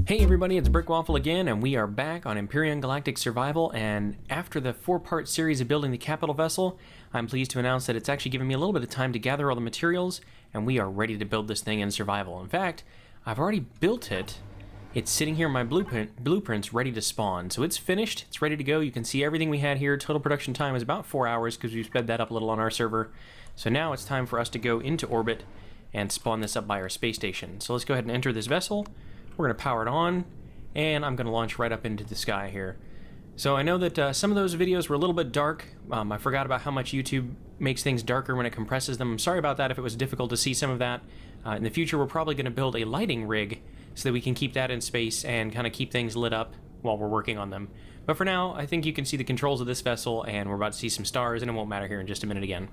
Hey everybody, it's Brick Waffle again, and we are back on Empyrion Galactic Survival, and after the 4-part series of building the capital vessel, I'm pleased to announce that it's actually given me a little bit of time to gather all the materials, and we are ready to build this thing in survival. In fact, I've already built it. It's sitting here in my blueprints ready to spawn. So it's finished, it's ready to go. You can see everything we had here. Total production time is about 4 hours because we've sped that up a little on our server. So now it's time for us to go into orbit and spawn this up by our space station. So let's go ahead and enter this vessel. We're going to power it on, and I'm going to launch right up into the sky here. So I know that some of those videos were a little bit dark. I forgot about how much YouTube makes things darker when it compresses them. I'm sorry about that if it was difficult to see some of that. In the future, we're probably going to build a lighting rig so that we can keep that in space and kind of keep things lit up while we're working on them. But for now, I think you can see the controls of this vessel, and we're about to see some stars, and it won't matter here in just a minute again.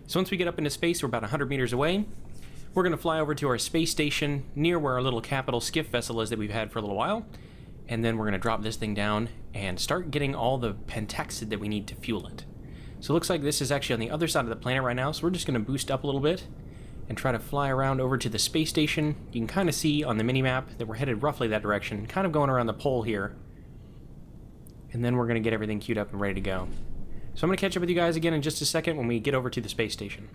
So once we get up into space, we're about 100 meters away. We're going to fly over to our space station near where our little capital skiff vessel is that we've had for a little while. And then we're going to drop this thing down and start getting all the pentaxid that we need to fuel it. So it looks like this is actually on the other side of the planet right now, so we're just going to boost up a little bit and try to fly around over to the space station. You can kind of see on the mini-map that we're headed roughly that direction, kind of going around the pole here. And then we're going to get everything queued up and ready to go. So I'm going to catch up with you guys again in just a second when we get over to the space station.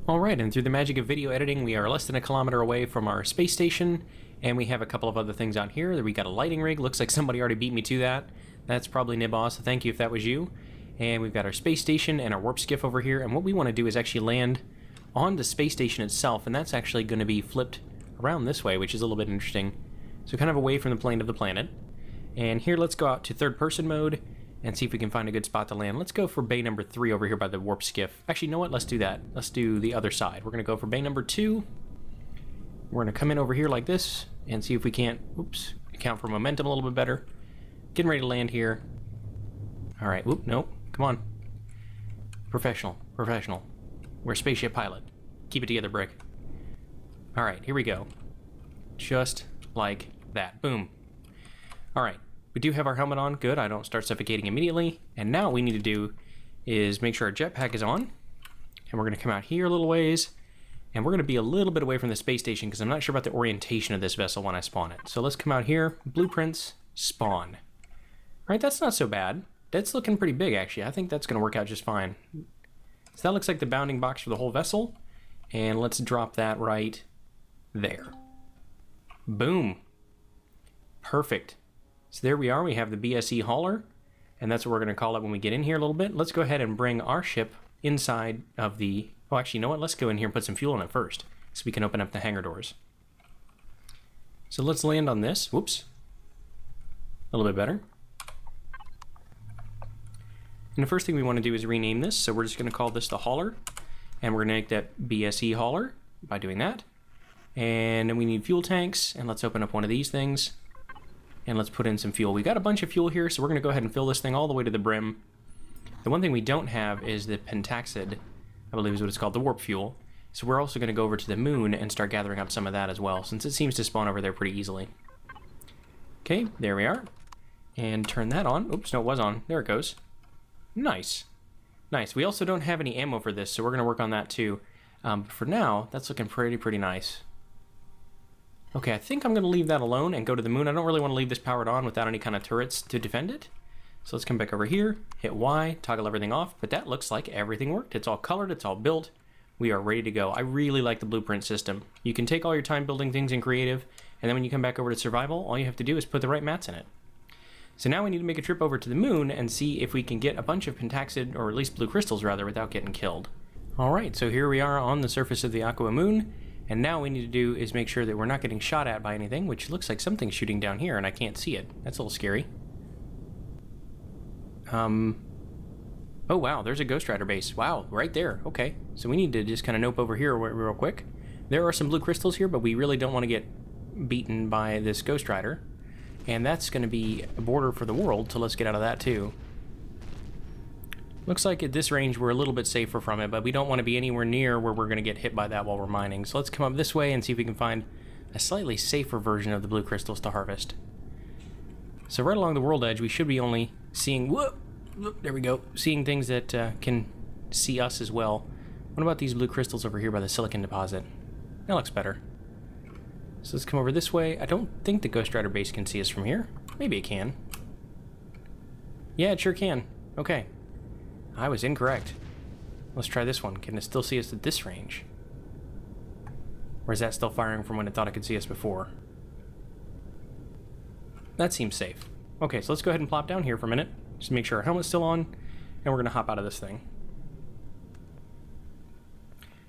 Alright, and through the magic of video editing, we are less than a kilometer away from our space station, and we have a couple of other things out here. We got a lighting rig. Looks like somebody already beat me to that. That's probably Nibos, so thank you if that was you. And we've got our space station and our warp skiff over here, and what we want to do is actually land on the space station itself, and that's actually going to be flipped around this way, which is a little bit interesting. So kind of away from the plane of the planet. And here, let's go out to third-person mode and see if we can find a good spot to land. Let's go for bay number 3 over here by the warp skiff. Actually, you know what? Let's do that. Let's do the other side. We're going to go for bay number 2. We're going to come in over here like this and see if we can't, oops, account for momentum a little bit better. Getting ready to land here. All right, whoop, nope, come on. Professional, professional. We're a spaceship pilot. Keep it together, Brick. All right, here we go. Just like that, boom. All right. We do have our helmet on, good, I don't start suffocating immediately. And now what we need to do is make sure our jetpack is on. And we're going to come out here a little ways. And we're going to be a little bit away from the space station because I'm not sure about the orientation of this vessel when I spawn it. So let's come out here, blueprints, spawn. All right, that's not so bad. That's looking pretty big, actually. I think that's going to work out just fine. So that looks like the bounding box for the whole vessel. And let's drop that right there. Boom. Perfect. So there we are, we have the BSE hauler, and that's what we're going to call it when we get in here a little bit. Let's go ahead and bring our ship inside of the... Oh, actually, you know what? Let's go in here and put some fuel in it first, so we can open up the hangar doors. So let's land on this. Whoops. A little bit better. And the first thing we want to do is rename this, so we're just going to call this the hauler, and we're going to make that BSE hauler by doing that. And then we need fuel tanks, and let's open up one of these things. And let's put in some fuel. We got a bunch of fuel here, so we're going to go ahead and fill this thing all the way to the brim. The one thing we don't have is the pentaxid, I believe is what it's called, the warp fuel. So we're also going to go over to the moon and start gathering up some of that as well, since it seems to spawn over there pretty easily. Okay, there we are. And turn that on. Oops, no, it was on. There it goes. Nice. Nice. We also don't have any ammo for this, so we're going to work on that too. For now, that's looking pretty nice. Okay, I think I'm going to leave that alone and go to the moon. I don't really want to leave this powered on without any kind of turrets to defend it. So let's come back over here, hit Y, toggle everything off, but that looks like everything worked. It's all colored, it's all built. We are ready to go. I really like the blueprint system. You can take all your time building things in creative, and then when you come back over to survival, all you have to do is put the right mats in it. So now we need to make a trip over to the moon and see if we can get a bunch of pentaxid, or at least blue crystals rather, without getting killed. Alright, so here we are on the surface of the Aqua Moon. And now what we need to do is make sure that we're not getting shot at by anything, which looks like something's shooting down here, and I can't see it. That's a little scary. Oh wow, there's a Ghost Rider base. Wow, right there. Okay, so we need to just kind of nope over here real quick. There are some blue crystals here, but we really don't want to get beaten by this Ghost Rider. And that's going to be a border for the world, so let's get out of that too. Looks like at this range we're a little bit safer from it, but we don't want to be anywhere near where we're going to get hit by that while we're mining. So let's come up this way and see if we can find a slightly safer version of the blue crystals to harvest. So right along the world edge, we should be only seeing, whoop, there we go, seeing things that can see us as well. What about these blue crystals over here by the silicon deposit? That looks better. So let's come over this way. I don't think the Ghost Rider base can see us from here. Maybe it can. Yeah, it sure can. Okay. I was incorrect. Let's try this one. Can it still see us at this range? Or is that still firing from when it thought it could see us before? That seems safe. Okay, so let's go ahead and plop down here for a minute. Just to make sure our helmet's still on. And we're going to hop out of this thing.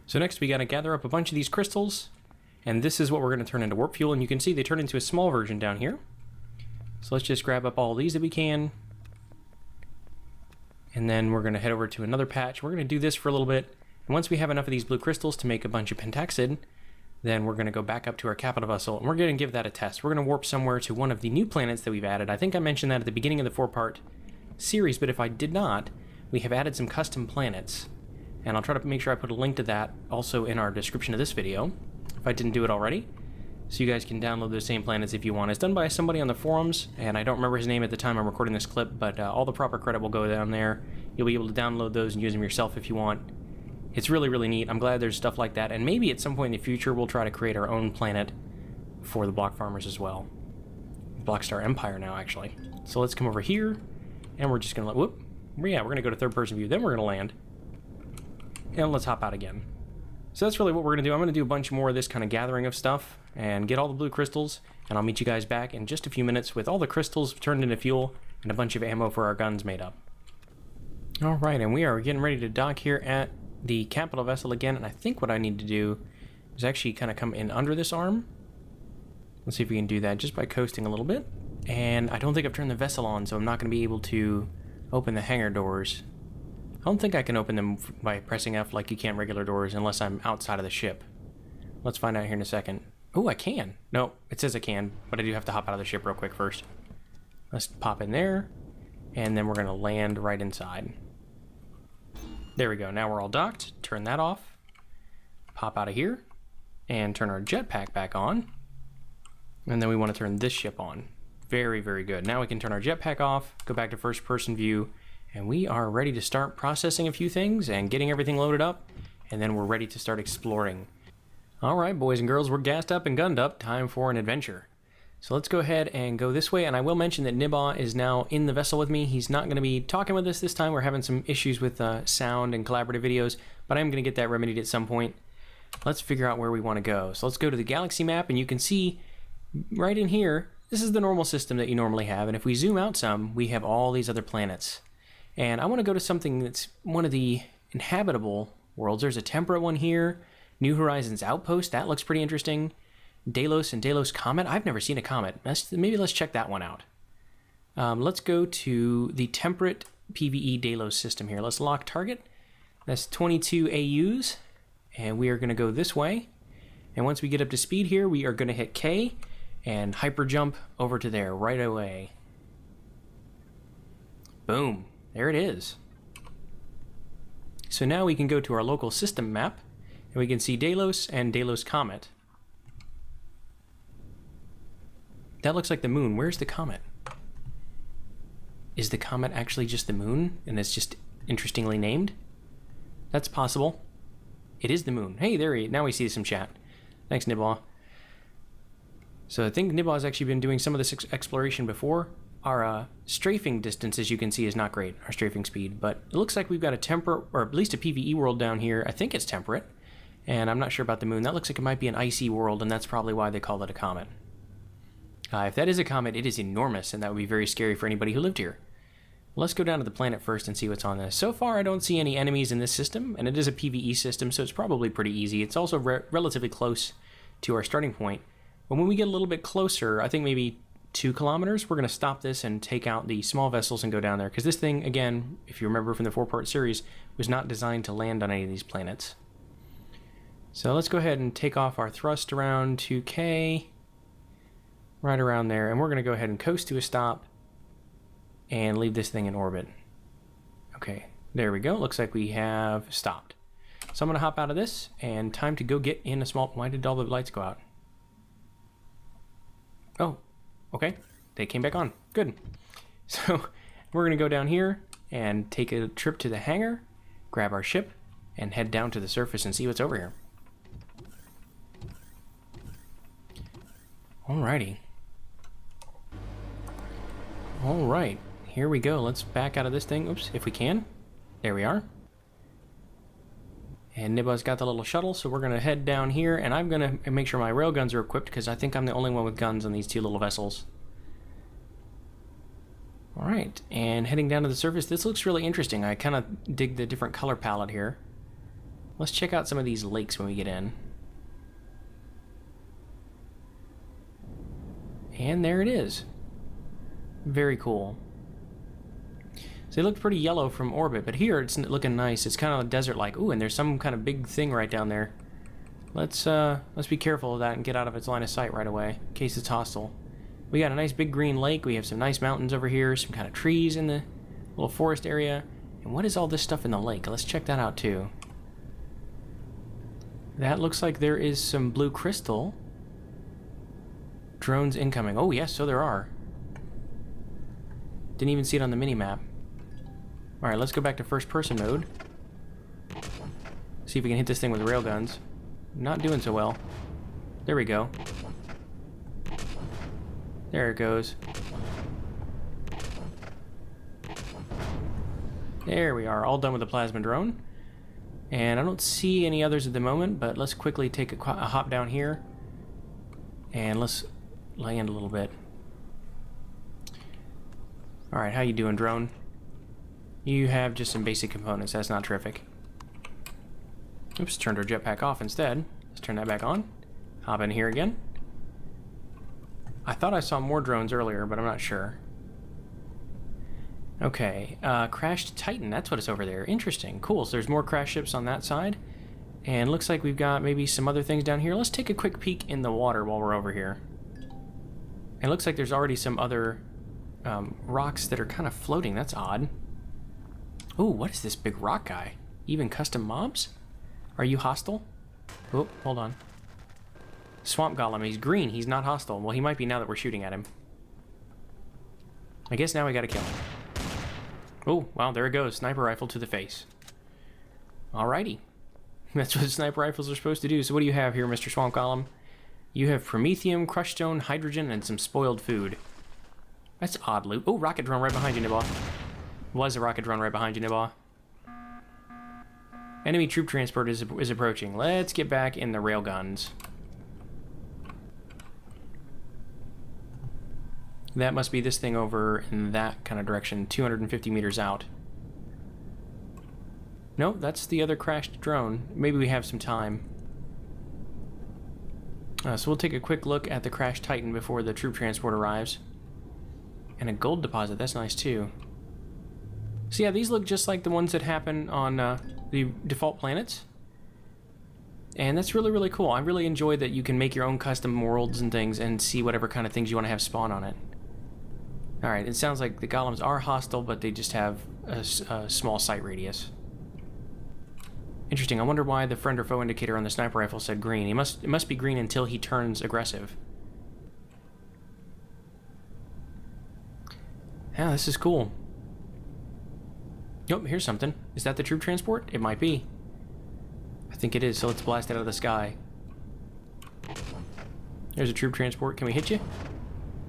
So next we got to gather up a bunch of these crystals. And this is what we're going to turn into warp fuel. And you can see they turn into a small version down here. So let's just grab up all these that we can. And then we're going to head over to another patch. We're going to do this for a little bit. And once we have enough of these blue crystals to make a bunch of pentaxid, then we're going to go back up to our capital vessel. And we're going to give that a test. We're going to warp somewhere to one of the new planets that we've added. I think I mentioned that at the beginning of the 4-part series. But if I did not, we have added some custom planets. And I'll try to make sure I put a link to that also in our description of this video, if I didn't do it already. So you guys can download those same planets if you want. It's done by somebody on the forums, and I don't remember his name at the time I'm recording this clip, but all the proper credit will go down there. You'll be able to download those and use them yourself if you want. It's really, really neat. I'm glad there's stuff like that, and maybe at some point in the future we'll try to create our own planet for the block farmers as well. Blockstar Empire now, actually. So let's come over here, and we're just going to whoop. Yeah, we're going to go to third-person view, then we're going to land. And let's hop out again. So that's really what we're going to do. I'm going to do a bunch more of this kind of gathering of stuff and get all the blue crystals, and I'll meet you guys back in just a few minutes with all the crystals turned into fuel and a bunch of ammo for our guns made up. Alright, and we are getting ready to dock here at the capital vessel again, and I think what I need to do is actually kind of come in under this arm. Let's see if we can do that just by coasting a little bit. And I don't think I've turned the vessel on, so I'm not going to be able to open the hangar doors. I don't think I can open them by pressing F like you can regular doors unless I'm outside of the ship. Let's find out here in a second. Oh, I can. No, it says I can, but I do have to hop out of the ship real quick first. Let's pop in there, and then we're going to land right inside. There we go. Now we're all docked. Turn that off. Pop out of here, and turn our jetpack back on. And then we want to turn this ship on. Very, very good. Now we can turn our jetpack off, go back to first-person view, and we are ready to start processing a few things and getting everything loaded up, and then we're ready to start exploring. Alright, boys and girls, we're gassed up and gunned up. Time for an adventure. So let's go ahead and go this way, and I will mention that Nibba is now in the vessel with me. He's not going to be talking with us this time. We're having some issues with sound and collaborative videos, but I'm going to get that remedied at some point. Let's figure out where we want to go. So let's go to the galaxy map, and you can see right in here, this is the normal system that you normally have, and if we zoom out some, we have all these other planets. And I want to go to something that's one of the inhabitable worlds. There's a temperate one here. New Horizons Outpost. That looks pretty interesting. Delos and Delos Comet. I've never seen a comet. Maybe let's check that one out. Let's go to the temperate PvE Delos system here. Let's lock target. That's 22 AUs. And we are going to go this way. And once we get up to speed here, we are going to hit K and hyper jump over to there right away. Boom. There it is. So now we can go to our local system map, and we can see Delos and Delos Comet. That looks like the moon. Where's the comet? Is the comet actually just the moon, and it's just interestingly named? That's possible. It is the moon. Hey, now we see some chat. Thanks, Nibba. So I think Nibba has actually been doing some of this exploration before. Our strafing distance, as you can see, is not great, our strafing speed, but it looks like we've got a temperate, or at least a PvE world down here. I think it's temperate, and I'm not sure about the moon. That looks like it might be an icy world, and that's probably why they call it a comet. If that is a comet, it is enormous, and that would be very scary for anybody who lived here. Let's go down to the planet first and see what's on this. So far, I don't see any enemies in this system, and it is a PvE system, so it's probably pretty easy. It's also relatively close to our starting point. But when we get a little bit closer, I think maybe 2 kilometers, we're going to stop this and take out the small vessels and go down there. Because this thing, again, if you remember from the 4-part series, was not designed to land on any of these planets. So let's go ahead and take off our thrust around 2K. Right around there. And we're going to go ahead and coast to a stop and leave this thing in orbit. Okay, there we go. Looks like we have stopped. So I'm going to hop out of this, and time to go get in a small... Why did all the lights go out? Oh, okay. They came back on. Good. So we're going to go down here and take a trip to the hangar, grab our ship, and head down to the surface and see what's over here. Alrighty. Alright, here we go. Let's back out of this thing. Oops, if we can. There we are. And Nibba's got the little shuttle, so we're going to head down here, and I'm going to make sure my railguns are equipped, because I think I'm the only one with guns on these two little vessels. Alright, and heading down to the surface. This looks really interesting. I kind of dig the different color palette here. Let's check out some of these lakes when we get in. And there it is. Very cool. So they look pretty yellow from orbit, but here it's looking nice. It's kind of desert-like. Ooh, and there's some kind of big thing right down there. Let's be careful of that and get out of its line of sight right away, in case it's hostile. We got a nice big green lake. We have some nice mountains over here, some kind of trees in the little forest area. And what is all this stuff in the lake? Let's check that out too. That looks like there is some blue crystal. Drones incoming. Oh yes, so there are. Didn't even see it on the mini-map. Alright, let's go back to first-person mode. See if we can hit this thing with railguns. Not doing so well. There we go. There it goes. There we are, all done with the plasma drone. And I don't see any others at the moment, but let's quickly take a hop down here. And let's land a little bit. Alright, how you doing, drone? You have just some basic components, that's not terrific. Oops, turned our jetpack off instead. Let's turn that back on. Hop in here again. I thought I saw more drones earlier, but I'm not sure. Okay, crashed Titan, that's what is over there. Interesting, cool, so there's more crash ships on that side. And looks like we've got maybe some other things down here. Let's take a quick peek in the water while we're over here. It looks like there's already some other rocks that are kind of floating, that's odd. Ooh, what is this big rock guy? Even custom mobs? Are you hostile? Oh, hold on. Swamp Golem, he's green, he's not hostile. Well, he might be now that we're shooting at him. I guess now we gotta kill him. Oh, wow, there it goes. Sniper rifle to the face. Alrighty. That's what sniper rifles are supposed to do. So what do you have here, Mr. Swamp Golem? You have promethium, crushed stone, hydrogen, and some spoiled food. That's odd loot. Oh, rocket drone right behind you, Nibba. Was a rocket drone right behind you, Nibba. Enemy troop transport is approaching. Let's get back in the railguns. That must be this thing over in that kind of direction, 250 meters out. No, that's the other crashed drone. Maybe we have some time. So we'll take a quick look at the crashed Titan before the troop transport arrives. And a gold deposit, that's nice too. So yeah, these look just like the ones that happen on the default planets. And that's really, really cool. I really enjoy that you can make your own custom worlds and things and see whatever kind of things you want to have spawn on it. Alright, it sounds like the golems are hostile, but they just have a small sight radius. Interesting, I wonder why the friend or foe indicator on the sniper rifle said green. It must be green until he turns aggressive. Yeah, this is cool. Oh, here's something. Is that the troop transport? It might be. I think it is, so let's blast it out of the sky. There's a troop transport. Can we hit you?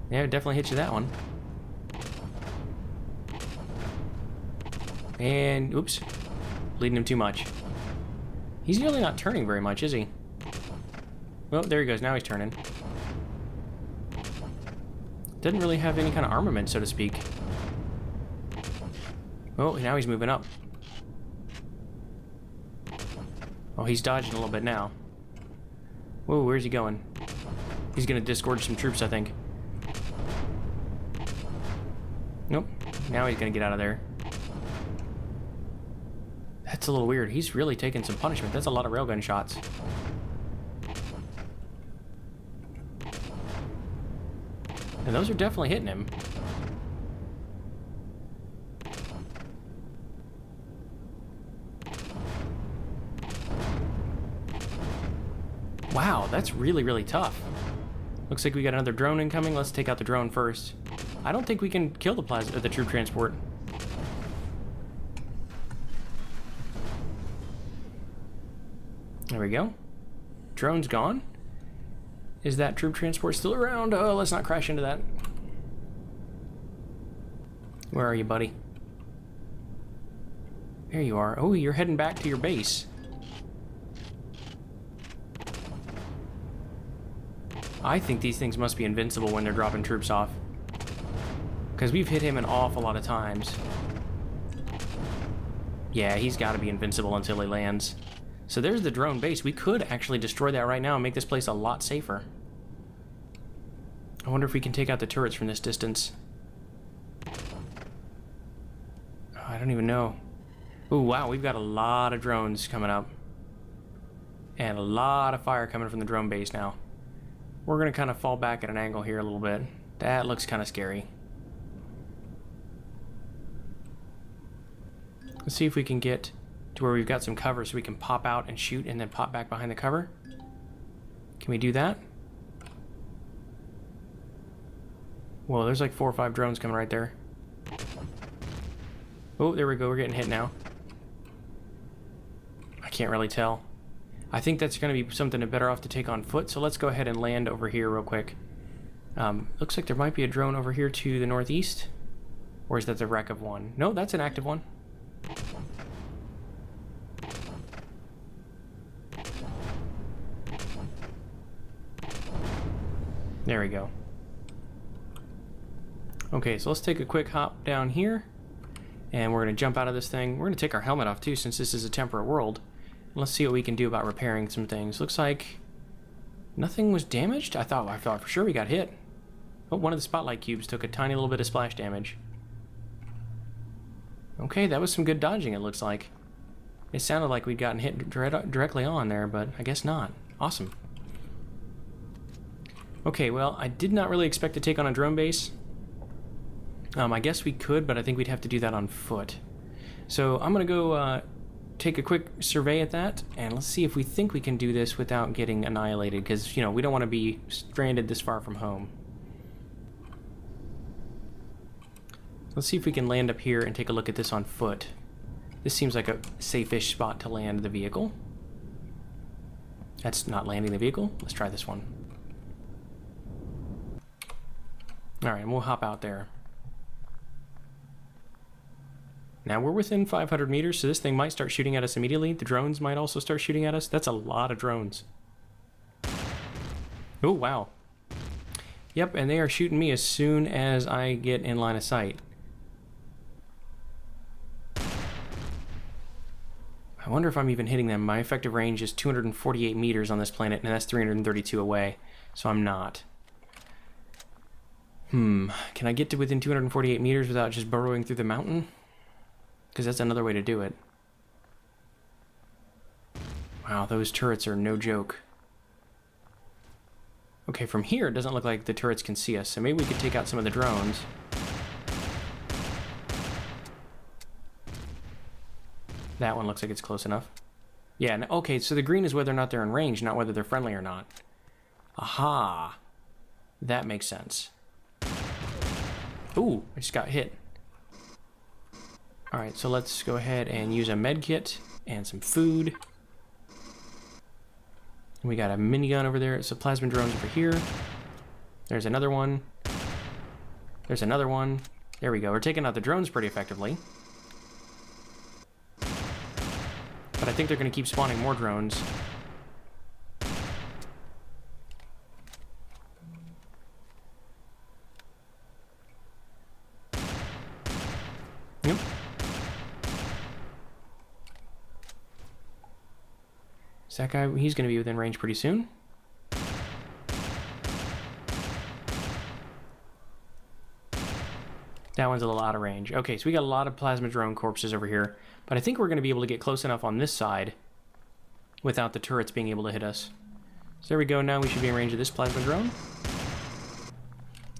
Yeah, it definitely hit you that one. And, oops. Bleeding him too much. He's really not turning very much, is he? Well, there he goes. Now he's turning. Doesn't really have any kind of armament, so to speak. Oh, now he's moving up. Oh, he's dodging a little bit now. Whoa, where's he going? He's gonna disgorge some troops, I think. Nope. Now he's gonna get out of there. That's a little weird. He's really taking some punishment. That's a lot of railgun shots. And those are definitely hitting him. Wow, that's really, really tough. Looks like we got another drone incoming. Let's take out the drone first. I don't think we can kill the troop transport. There we go. Drone's gone. Is that troop transport still around? Oh, let's not crash into that. Where are you, buddy? There you are. Oh, you're heading back to your base. I think these things must be invincible when they're dropping troops off. Because we've hit him an awful lot of times. Yeah, he's got to be invincible until he lands. So there's the drone base. We could actually destroy that right now and make this place a lot safer. I wonder if we can take out the turrets from this distance. Oh, I don't even know. Ooh, wow, we've got a lot of drones coming up. And a lot of fire coming from the drone base now. We're going to kind of fall back at an angle here a little bit. That looks kind of scary. Let's see if we can get to where we've got some cover so we can pop out and shoot and then pop back behind the cover. Can we do that? Whoa, there's like 4 or 5 drones coming right there. Oh, there we go. We're getting hit now. I can't really tell. I think that's going to be something better off to take on foot, so let's go ahead and land over here real quick. Looks like there might be a drone over here to the northeast. Or is that the wreck of one? No, that's an active one. There we go. Okay, so let's take a quick hop down here. And we're going to jump out of this thing. We're going to take our helmet off too, since this is a temperate world. Let's see what we can do about repairing some things. Looks like nothing was damaged. I thought for sure we got hit. Oh, one of the spotlight cubes took a tiny little bit of splash damage. Okay, that was some good dodging, it looks like. It sounded like we'd gotten hit directly on there, but I guess not. Awesome. Okay, well, I did not really expect to take on a drone base. I guess we could, but I think we'd have to do that on foot. So I'm going to go take a quick survey at that, and let's see if we think we can do this without getting annihilated, because, you know, we don't want to be stranded this far from home. Let's see if we can land up here and take a look at this on foot. This seems like a safe-ish spot to land the vehicle. That's not landing the vehicle. Let's try this one. Alright, and we'll hop out there. Now we're within 500 meters, so this thing might start shooting at us immediately. The drones might also start shooting at us. That's a lot of drones. Oh, wow. Yep, and they are shooting me as soon as I get in line of sight. I wonder if I'm even hitting them. My effective range is 248 meters on this planet, and that's 332 away, so I'm not. Can I get to within 248 meters without just burrowing through the mountain? Because that's another way to do it. Wow, those turrets are no joke. Okay, from here it doesn't look like the turrets can see us, so maybe we could take out some of the drones. That one looks like it's close enough. Yeah, okay, so the green is whether or not they're in range, not whether they're friendly or not. Aha! That makes sense. Ooh, I just got hit. Alright, so let's go ahead and use a med kit and some food. We got a minigun over there. It's a plasma drones over here. There's another one. There's another one. There we go. We're taking out the drones pretty effectively. But I think they're going to keep spawning more drones. Yep. Is that guy, he's going to be within range pretty soon. That one's a little out of range. Okay, so we got a lot of plasma drone corpses over here, but I think we're going to be able to get close enough on this side without the turrets being able to hit us. So there we go. Now we should be in range of this plasma drone.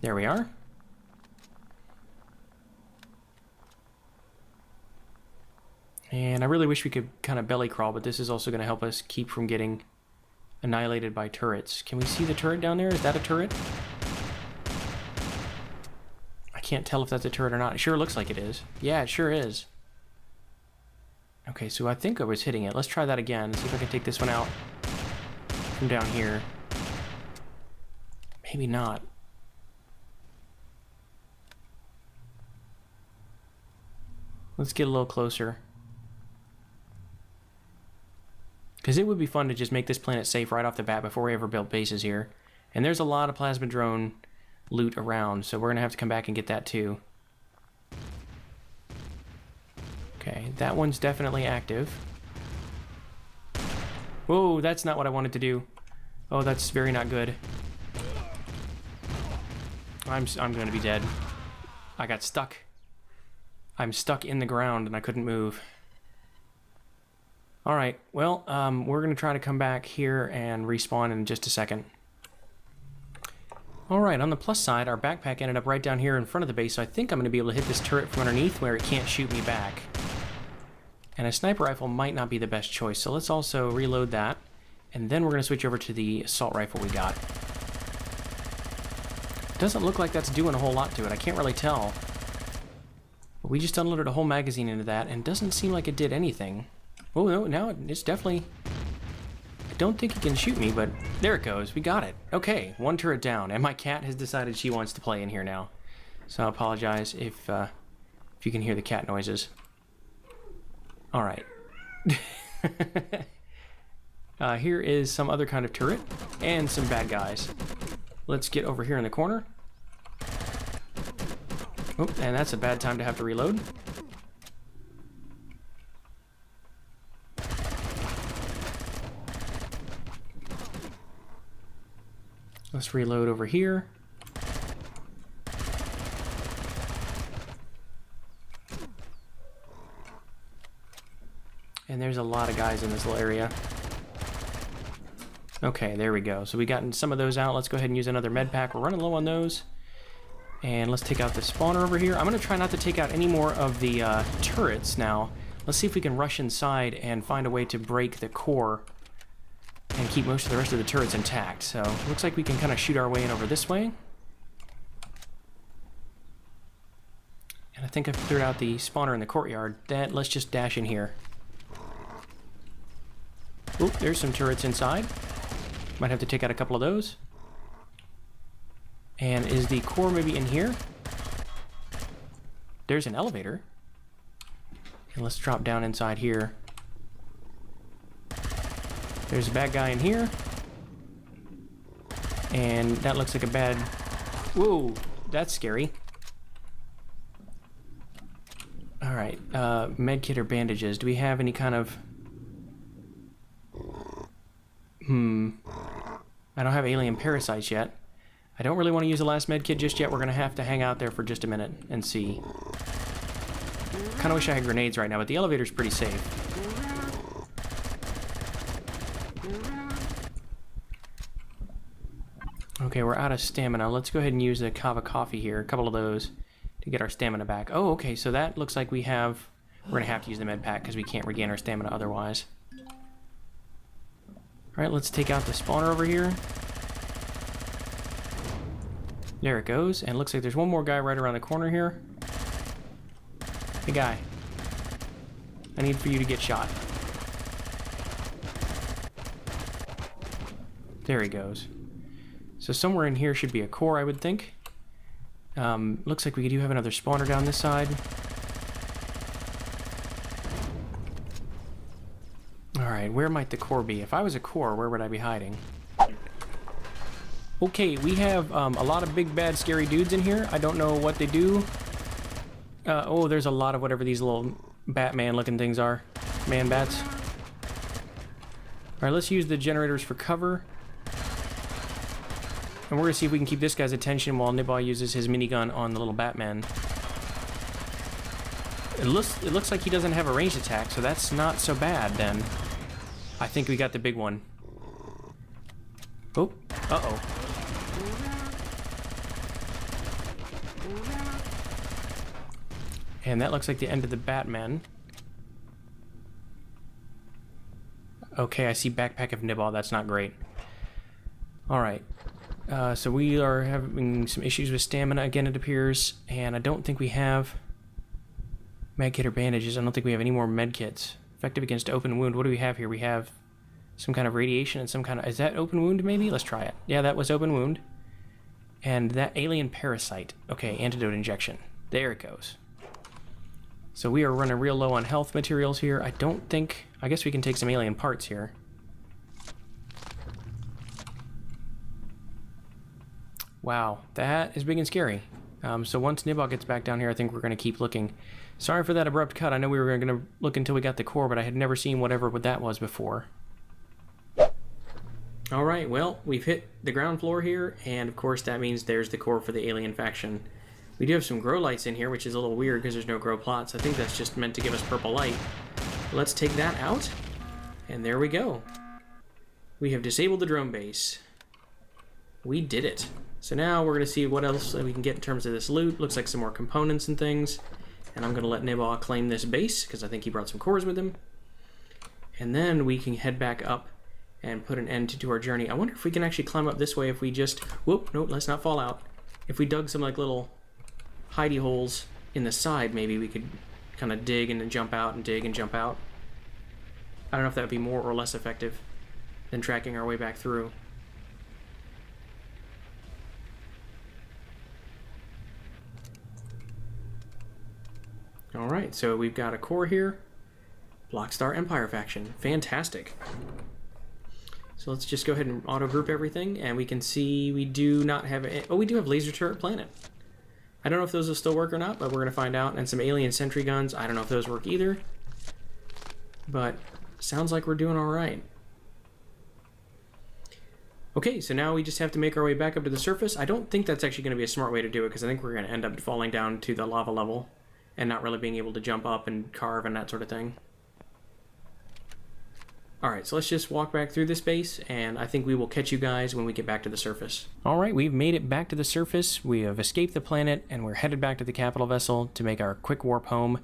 There we are. And I really wish we could kind of belly crawl, but this is also going to help us keep from getting annihilated by turrets. Can we see the turret down there? Is that a turret? I can't tell if that's a turret or not. It sure looks like it is. Yeah, it sure is. Okay, so I think I was hitting it. Let's try that again. See if I can take this one out from down here. Maybe not. Let's get a little closer. Because it would be fun to just make this planet safe right off the bat before we ever build bases here. And there's a lot of plasma drone loot around, so we're going to have to come back and get that too. Okay, that one's definitely active. Whoa, that's not what I wanted to do. Oh, that's very not good. I'm going to be dead. I got stuck. I'm stuck in the ground and I couldn't move. Alright, well, we're going to try to come back here and respawn in just a second. Alright, on the plus side, our backpack ended up right down here in front of the base, so I think I'm going to be able to hit this turret from underneath where it can't shoot me back. And a sniper rifle might not be the best choice, so let's also reload that. And then we're going to switch over to the assault rifle we got. Doesn't look like that's doing a whole lot to it, I can't really tell. But we just unloaded a whole magazine into that, and doesn't seem like it did anything. Oh, no, now it's definitely... I don't think it can shoot me, but there it goes. We got it. Okay, one turret down, and my cat has decided she wants to play in here now. So I apologize if you can hear the cat noises. All right. Here is some other kind of turret, and some bad guys. Let's get over here in the corner. Oh, and that's a bad time to have to reload. Let's reload over here. And there's a lot of guys in this little area. Okay, there we go. So we gotten some of those out. Let's go ahead and use another med pack. We're running low on those. And let's take out the spawner over here. I'm going to try not to take out any more of the turrets now. Let's see if we can rush inside and find a way to break the core and keep most of the rest of the turrets intact. So, looks like we can kind of shoot our way in over this way. And I think I've cleared out the spawner in the courtyard. Let's just dash in here. Oop, there's some turrets inside. Might have to take out a couple of those. And is the core maybe in here? There's an elevator. And let's drop down inside here. There's a bad guy in here. And that looks like a bad... Whoa, that's scary. Alright, medkit or bandages. Do we have any kind of... I don't have alien parasites yet. I don't really want to use the last medkit just yet. We're going to have to hang out there for just a minute and see. Kind of wish I had grenades right now, but the elevator's pretty safe. Okay, we're out of stamina. Let's go ahead and use the kava coffee here, a couple of those, to get our stamina back. Oh, okay, so that looks like we have... We're going to have to use the med pack because we can't regain our stamina otherwise. Alright, let's take out the spawner over here. There it goes, and it looks like there's one more guy right around the corner here. Hey guy, I need for you to get shot. There he goes. So somewhere in here should be a core, I would think. Looks like we do have another spawner down this side. Alright, where might the core be? If I was a core, where would I be hiding? Okay, we have a lot of big, bad, scary dudes in here. I don't know what they do. Oh, there's a lot of whatever these little Batman-looking things are. Man-bats. Alright, let's use the generators for cover. And we're going to see if we can keep this guy's attention while Nibal uses his minigun on the little Batman. It looks like he doesn't have a ranged attack, so that's not so bad, then. I think we got the big one. Oh, uh-oh. And that looks like the end of the Batman. Okay, I see backpack of Nibal. That's not great. Alright. So we are having some issues with stamina again, it appears. And I don't think we have medkit or bandages. I don't think we have any more medkits. Effective against open wound. What do we have here? We have some kind of radiation and some kind of... Is that open wound, maybe? Let's try it. Yeah, that was open wound. And that alien parasite. Okay, antidote injection. There it goes. So we are running real low on health materials here. I don't think... I guess we can take some alien parts here. Wow, that is big and scary. So once Nibok gets back down here, I think we're going to keep looking. Sorry for that abrupt cut. I know we were going to look until we got the core, but I had never seen whatever that was before. Alright, well, we've hit the ground floor here, and of course that means there's the core for the alien faction. We do have some grow lights in here, which is a little weird because there's no grow plots. I think that's just meant to give us purple light. Let's take that out, and there we go. We have disabled the drone base. We did it. So now we're going to see what else we can get in terms of this loot. Looks like some more components and things. And I'm going to let Nibok claim this base, because I think he brought some cores with him. And then we can head back up and put an end to our journey. I wonder if we can actually climb up this way if we just... Whoop, nope, let's not fall out. If we dug some like little hidey holes in the side, maybe we could kind of dig and then jump out and dig and jump out. I don't know if that would be more or less effective than tracking our way back through. Alright, so we've got a core here. Blockstar Empire faction. Fantastic. So let's just go ahead and auto-group everything, and we can see we do not have... we do have laser turret planet. I don't know if those will still work or not, but we're going to find out. And some alien sentry guns. I don't know if those work either. But sounds like we're doing alright. Okay, so now we just have to make our way back up to the surface. I don't think that's actually going to be a smart way to do it, because I think we're going to end up falling down to the lava level and not really being able to jump up and carve and that sort of thing. Alright, so let's just walk back through this base, and I think we will catch you guys when we get back to the surface. Alright, we've made it back to the surface. We have escaped the planet, and we're headed back to the capital vessel to make our quick warp home.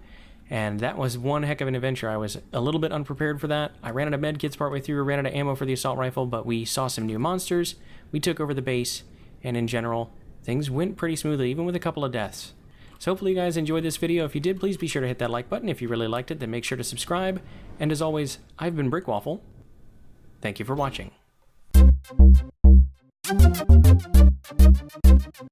And that was one heck of an adventure. I was a little bit unprepared for that. I ran out of medkits partway through, ran out of ammo for the assault rifle, but we saw some new monsters, we took over the base, and in general, things went pretty smoothly, even with a couple of deaths. So hopefully you guys enjoyed this video. If you did, please be sure to hit that like button. If you really liked it, then make sure to subscribe. And as always, I've been Brickwaffle. Thank you for watching.